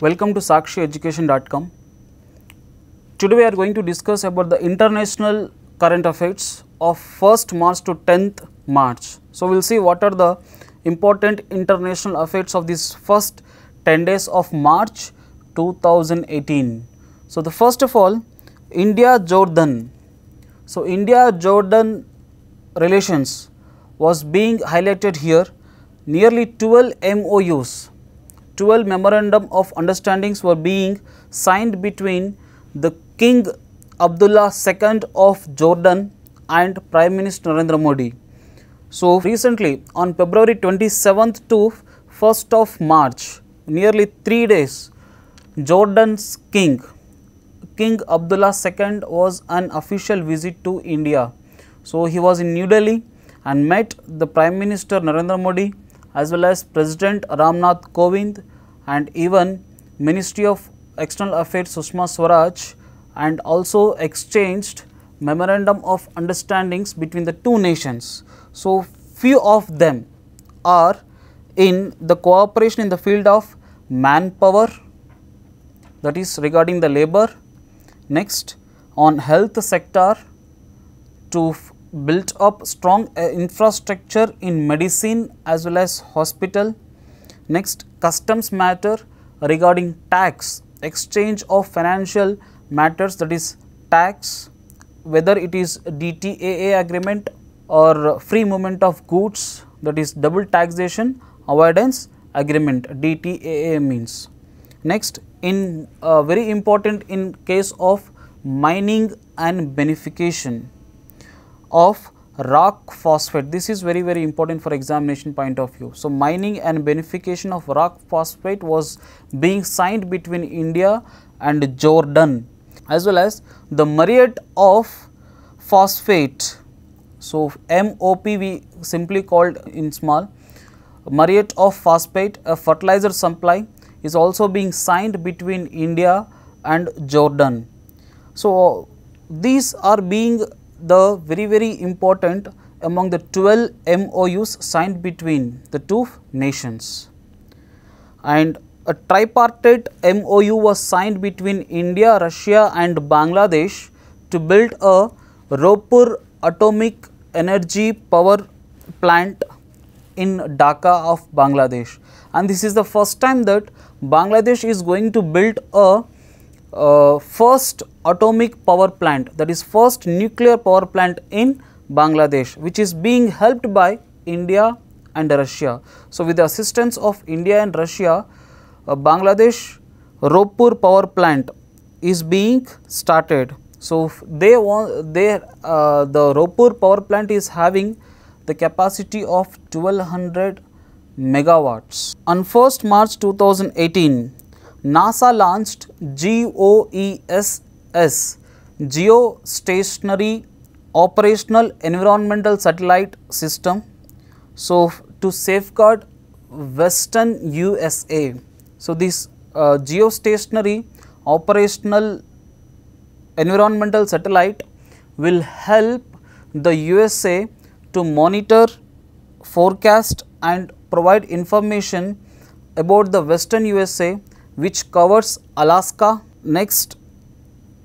Welcome to SakshiEducation.com. Today we are going to discuss about the international current affairs of 1st March to 10th March. So, we will see what are the important international affairs of this first 10 days of March 2018. So, the first of all, India-Jordan. So, India-Jordan relations was being highlighted here. Nearly 12 MOUs, 12 memorandum of understandings were being signed between the King Abdullah II of Jordan and Prime Minister Narendra Modi. So, recently on February 27th to 1st of March, nearly 3 days, Jordan's King Abdullah II was an official visit to India. So, he was in New Delhi and met the Prime Minister Narendra Modi as well as President Ramnath Kovind and even Ministry of External Affairs Sushma Swaraj, and also exchanged memorandum of understandings between the two nations. So, few of them are in the cooperation in the field of manpower, that is regarding the labor. Next, on health sector, to build up strong infrastructure in medicine as well as hospital. Next, customs matter regarding tax, exchange of financial matters, that is tax, whether it is DTAA agreement or free movement of goods, that is double taxation avoidance agreement, DTAA means. Next, in very important in case of mining and beneficiation of rock phosphate. This is very important for examination point of view. So, mining and beneficiation of rock phosphate was being signed between India and Jordan, as well as the Muriate of phosphate. So, MOP we simply called in small, Muriate of phosphate, a fertilizer supply, is also being signed between India and Jordan. So, these are being the very important among the 12 MOUs signed between the two nations. And a tripartite MOU was signed between India, Russia and Bangladesh to build a Raipur atomic energy power plant in Dhaka of Bangladesh. And this is the first time that Bangladesh is going to build a first atomic power plant, that is first nuclear power plant in Bangladesh, which is being helped by India and Russia. So, with the assistance of India and Russia, Bangladesh Raipur power plant is being started. So, the Raipur power plant is having the capacity of 1200 megawatts. On 1st March 2018, NASA launched GOESS, Geostationary Operational Environmental Satellite System, so to safeguard Western USA. So, this Geostationary Operational Environmental Satellite will help the USA to monitor, forecast and provide information about the Western USA, which covers Alaska, next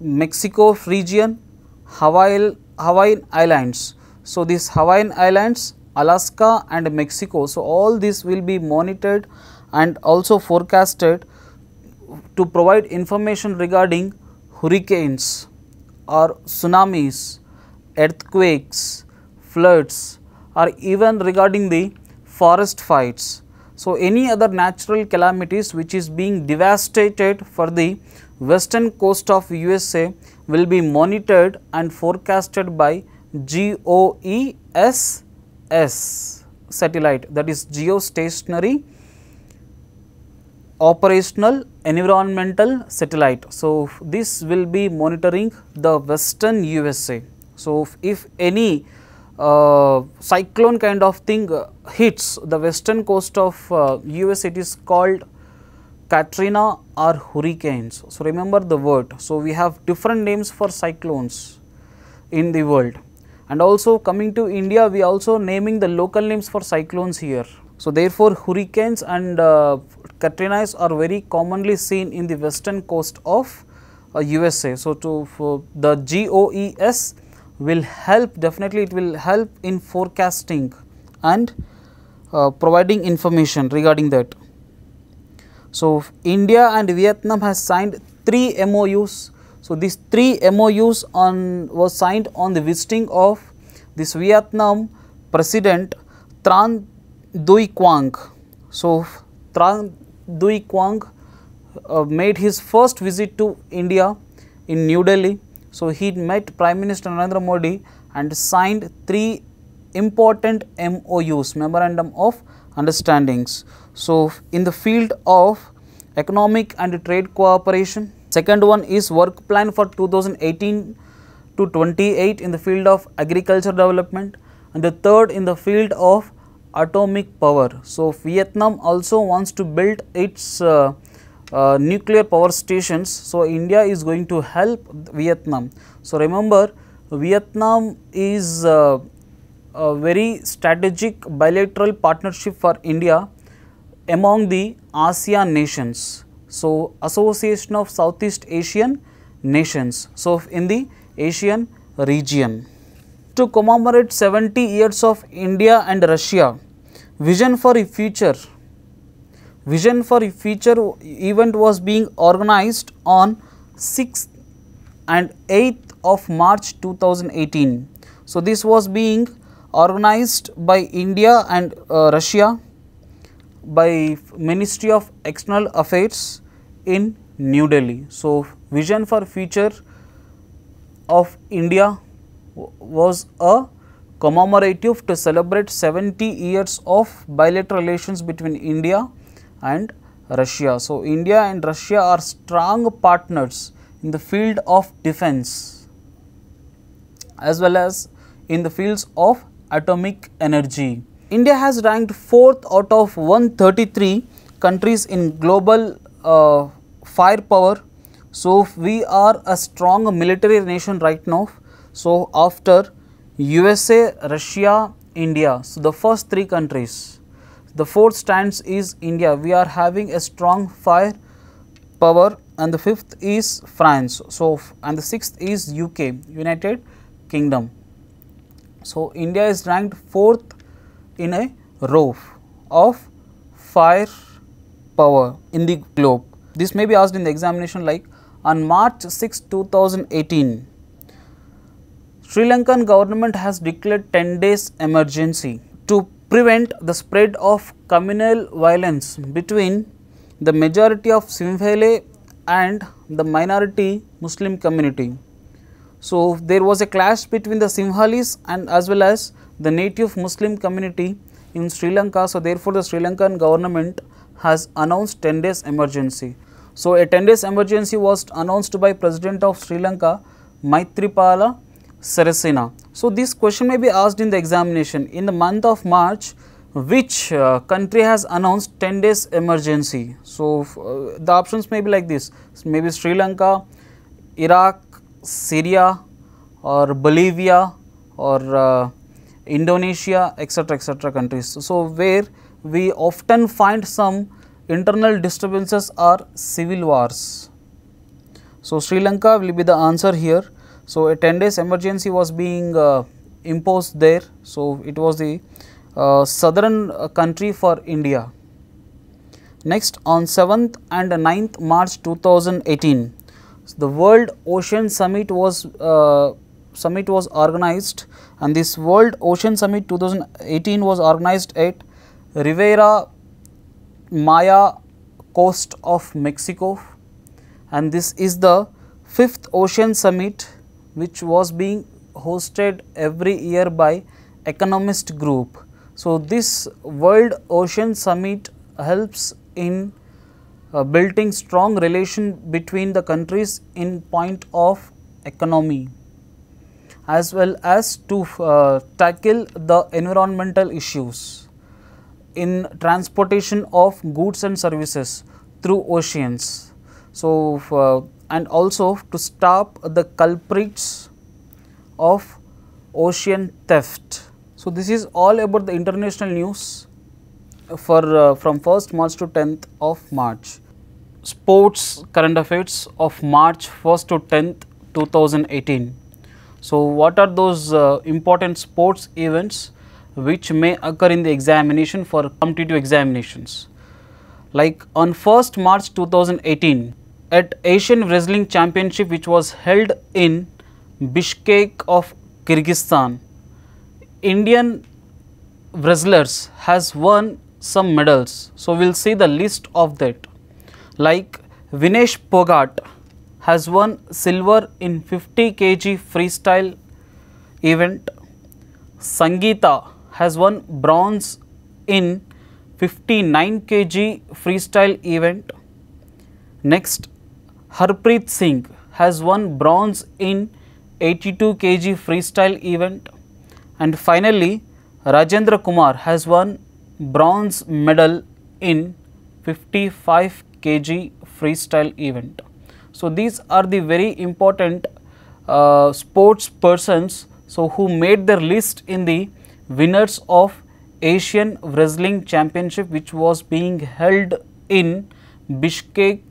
Mexico region, Hawaiian Islands. So, these Hawaiian Islands, Alaska and Mexico. So, all this will be monitored and also forecasted to provide information regarding hurricanes or tsunamis, earthquakes, floods, or even regarding the forest fires. So, any other natural calamities which is being devastated for the western coast of USA will be monitored and forecasted by GOESS satellite, that is Geostationary Operational Environmental Satellite. So, this will be monitoring the western USA. So, if any cyclone kind of thing hits the western coast of US, it is called Katrina or hurricanes. So, remember the word. So, we have different names for cyclones in the world, and also coming to India, we also naming the local names for cyclones here. So therefore, hurricanes and Katrinas are very commonly seen in the western coast of USA. So for the GOES will help, definitely it will help in forecasting and providing information regarding that. So India and Vietnam has signed 3 MOUs. So these 3 MOUs was signed on the visiting of this Vietnam President Tran Duy Quang. So Tran Duy Quang made his first visit to India in New Delhi. So he met Prime Minister Narendra Modi and signed 3 important MOUs, Memorandum of Understandings. So in the field of economic and trade cooperation. Second one is work plan for 2018 to 28 in the field of agriculture development, and the third in the field of atomic power. So Vietnam also wants to build its nuclear power stations. So India is going to help Vietnam. So remember, Vietnam is a very strategic bilateral partnership for India among the ASEAN nations. So Association of Southeast Asian Nations. So in the Asian region. To commemorate 70 years of India and Russia, Vision for a Future event was being organized on 6th and 8th of March 2018. So this was being organized by India and Russia by Ministry of External Affairs in New Delhi. So Vision for Future of India was a commemorative to celebrate 70 years of bilateral relations between India and Russia. So India and Russia are strong partners in the field of defense as well as in the fields of atomic energy. India has ranked 4th out of 133 countries in global firepower. So we are a strong military nation right now. So after USA, Russia, India, so the first 3 countries. The 4th stands is India. We are having a strong fire power, and the 5th is France. So and the 6th is UK, United Kingdom. So India is ranked 4th in a row of fire power in the globe. This may be asked in the examination, like on March 6, 2018, Sri Lankan government has declared 10 days emergency to prevent the spread of communal violence between the majority of Sinhala and the minority Muslim community. So there was a clash between the Sinhalese and as well as the native Muslim community in Sri Lanka. So therefore the Sri Lankan government has announced 10 days emergency. So a 10 days emergency was announced by President of Sri Lanka, Maithripala Sirisena. So this question may be asked in the examination. In the month of March, which country has announced 10 days emergency? So the options may be like this, maybe Sri Lanka, Iraq, Syria, or Bolivia, or Indonesia, etc. countries. So where we often find some internal disturbances or civil wars. So Sri Lanka will be the answer here. So a 10 days emergency was being imposed there. So it was the southern country for India. Next, on 7th and 9th March 2018, the World Ocean Summit was organized, and this World Ocean Summit 2018 was organized at Riviera Maya, coast of Mexico, and this is the 5th Ocean Summit which was being hosted every year by Economist Group. So this World Ocean Summit helps in building strong relation between the countries in point of economy, as well as to tackle the environmental issues in transportation of goods and services through oceans. So and also to stop the culprits of ocean theft. So this is all about the international news. for from 1st March to 10th of March. Sports current affairs of March 1st to 10th 2018. So, what are those important sports events which may occur in the examination for competitive examinations? Like on 1st March 2018, at Asian Wrestling Championship which was held in Bishkek of Kyrgyzstan, Indian wrestlers has won some medals. So, we will see the list of that. Like Vinesh Phogat has won silver in 50 kg freestyle event. Sangeeta has won bronze in 59 kg freestyle event. Next, Harpreet Singh has won bronze in 82 kg freestyle event. And finally, Rajendra Kumar has won bronze medal in 55 kg freestyle event. So, these are the very important sports persons who made their list in the winners of Asian Wrestling Championship which was being held in Bishkek,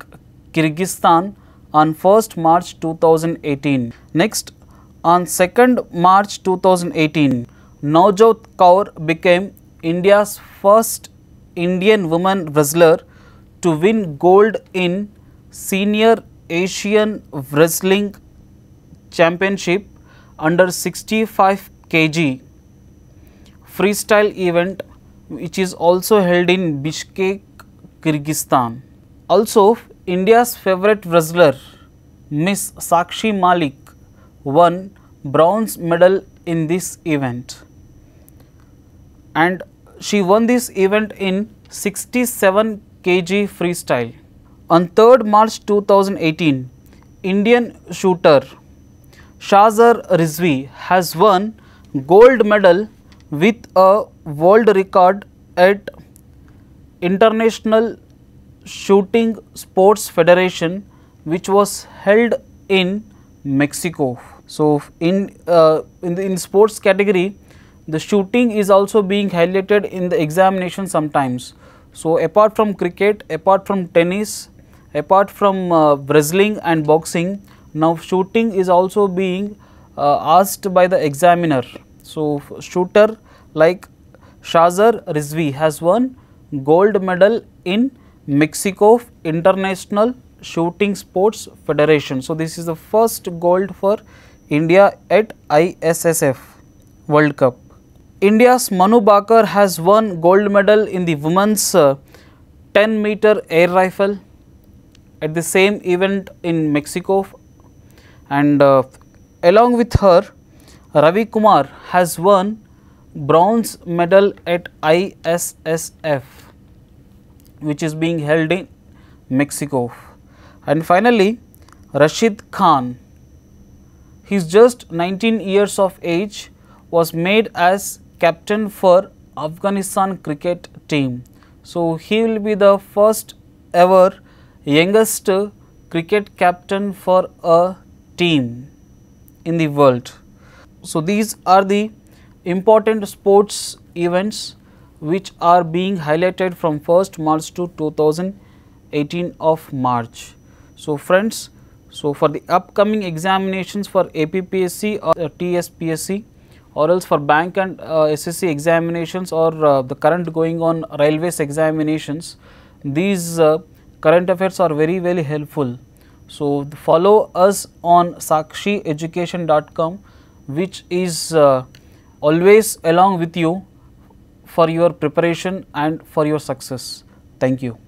Kyrgyzstan on 1st March 2018. Next, on 2nd March 2018, Navjot Kaur became India's first Indian woman wrestler to win gold in Senior Asian Wrestling Championship under 65 kg freestyle event which is also held in Bishkek, Kyrgyzstan. Also, India's favorite wrestler Miss Sakshi Malik won bronze medal in this event, and she won this event in 67 kg freestyle. On 3rd March 2018, Indian shooter Shahzar Rizvi has won gold medal with a world record at International Shooting Sports Federation which was held in Mexico. So, in sports category, the shooting is also being highlighted in the examination sometimes. So, apart from cricket, apart from tennis, apart from wrestling and boxing, now shooting is also being asked by the examiner. So, shooter like Shahzar Rizvi has won gold medal in Mexico International Shooting Sports Federation. So, this is the first gold for India at ISSF World Cup. India's Manu Bakar has won gold medal in the women's 10-meter air rifle at the same event in Mexico, and along with her, Ravi Kumar has won bronze medal at ISSF which is being held in Mexico. And finally, Rashid Khan, he is just 19 years of age, was made as captain for Afghanistan cricket team. So, he will be the first ever youngest cricket captain for a team in the world. So, these are the important sports events which are being highlighted from 1st March to 2018 of March. So, friends, so for the upcoming examinations for APPSC or TSPSC, or else for bank and SSC examinations, or the current going on railways examinations, these current affairs are very helpful. So, follow us on sakshieducation.com, which is always along with you for your preparation and for your success. Thank you.